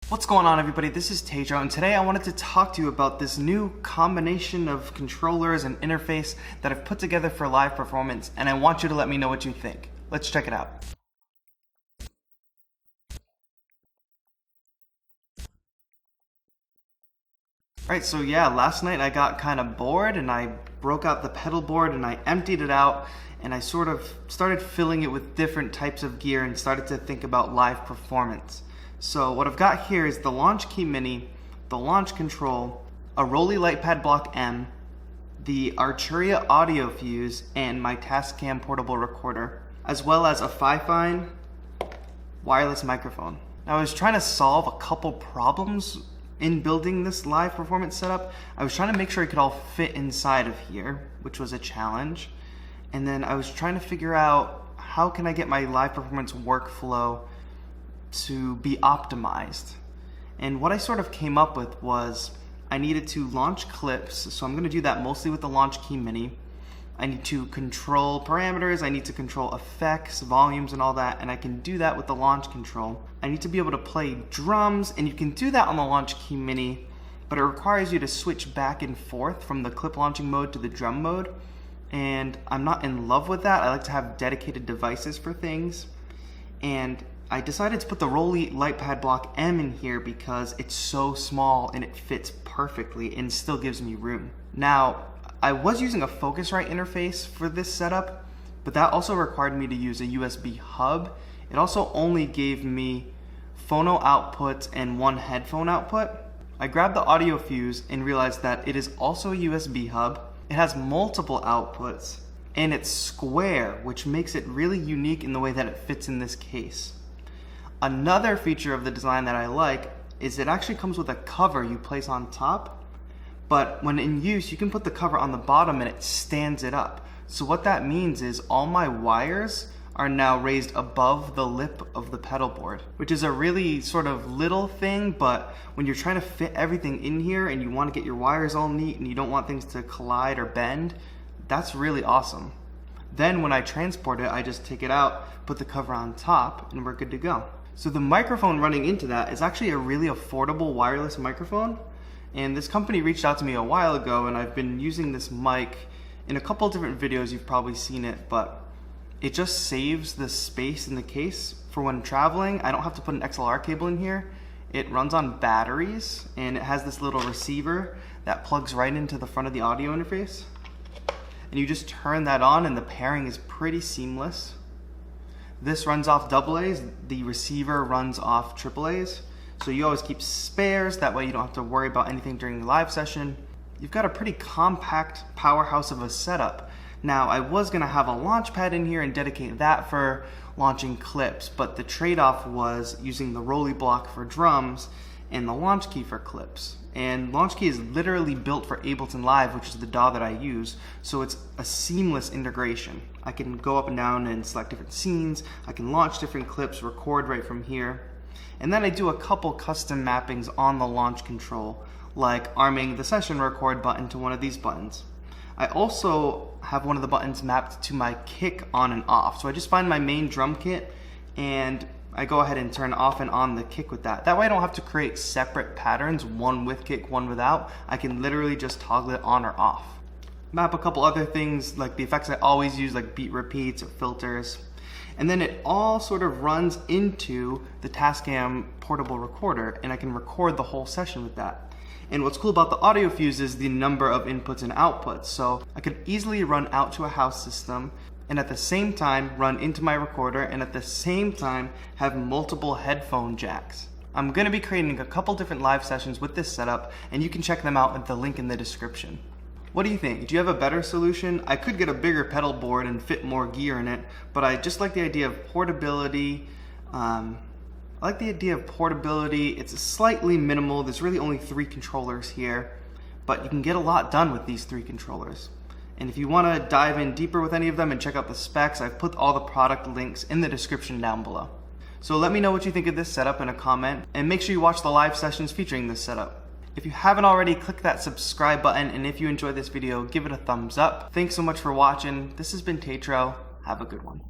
What's going on, everybody? This is TAETRO, and today I wanted to talk to you about this new combination of controllers and interface that I've put together for live performance, and I want you to let me know what you think. Let's check it out. Alright, so yeah, last night I got kind of bored and I broke out the pedal board and I emptied it out and I sort of started filling it with different types of gear and started to think about live performance. So what I've got here is the launch key mini, the launch control, a Rolly LightPad Block M, the Arturia audio fuse, and my Tascam portable recorder, as well as a Fifine wireless microphone. Now I was trying to solve a couple problems in building this live performance setup. I was trying to make sure it could all fit inside of here, which was a challenge. And then I was trying to figure out how can I get my live performance workflow to be optimized. And what I sort of came up with was I needed to launch clips, so I'm going to do that mostly with the launch key mini. I need to control parameters, I need to control effects, volumes, and all that, and I can do that with the launch control. I need to be able to play drums, and you can do that on the launch key mini, but it requires you to switch back and forth from the clip launching mode to the drum mode, and I'm not in love with that. I like to have dedicated devices for things, and I decided to put the Rolly LightPad Block M in here because it's so small and it fits perfectly and still gives me room. Now, I was using a Focusrite interface for this setup, but that also required me to use a USB hub. It also only gave me phono outputs and one headphone output. I grabbed the audio fuse and realized that it is also a USB hub. It has multiple outputs and it's square, which makes it really unique in the way that it fits in this case. Another feature of the design that I like is it actually comes with a cover you place on top, but when in use you can put the cover on the bottom and it stands it up. So what that means is all my wires are now raised above the lip of the pedal board, which is a really sort of little thing, but when you're trying to fit everything in here and you want to get your wires all neat and you don't want things to collide or bend, that's really awesome. Then when I transport it, I just take it out, put the cover on top, and we're good to go. So the microphone running into that is actually a really affordable wireless microphone, and this company reached out to me a while ago, and I've been using this mic in a couple different videos. You've probably seen it, but it just saves the space in the case for when traveling. I don't have to put an XLR cable in here. It runs on batteries, and it has this little receiver that plugs right into the front of the audio interface, and you just turn that on and the pairing is pretty seamless. This runs off AA's, the receiver runs off AAA's, so you always keep spares, that way you don't have to worry about anything during the live session. You've got a pretty compact powerhouse of a setup. Now, I was going to have a launch pad in here and dedicate that for launching clips, but the trade-off was using the Rolly block for drums and the launch key for clips. And launch key is literally built for Ableton Live, which is the DAW that I use, so it's a seamless integration. I can go up and down and select different scenes, I can launch different clips, record right from here, and then I do a couple custom mappings on the launch control, like arming the session record button to one of these buttons. I also have one of the buttons mapped to my kick on and off, so I just find my main drum kit and I go ahead and turn off and on the kick with that. That way I don't have to create separate patterns, one with kick, one without. I can literally just toggle it on or off. Map a couple other things like the effects I always use, like beat repeats or filters. And then it all sort of runs into the Tascam portable recorder, and I can record the whole session with that. And what's cool about the audio fuse is the number of inputs and outputs. So I could easily run out to a house system and at the same time run into my recorder, and at the same time have multiple headphone jacks. I'm going to be creating a couple different live sessions with this setup, and you can check them out at the link in the description. What do you think? Do you have a better solution? I could get a bigger pedal board and fit more gear in it, but I just like the idea of portability. It's slightly minimal. There's really only 3 controllers here, but you can get a lot done with these 3 controllers. And if you want to dive in deeper with any of them and check out the specs, I've put all the product links in the description down below. So let me know what you think of this setup in a comment, and make sure you watch the live sessions featuring this setup. If you haven't already, click that subscribe button, and if you enjoyed this video, give it a thumbs up. Thanks so much for watching. This has been TAETRO. Have a good one.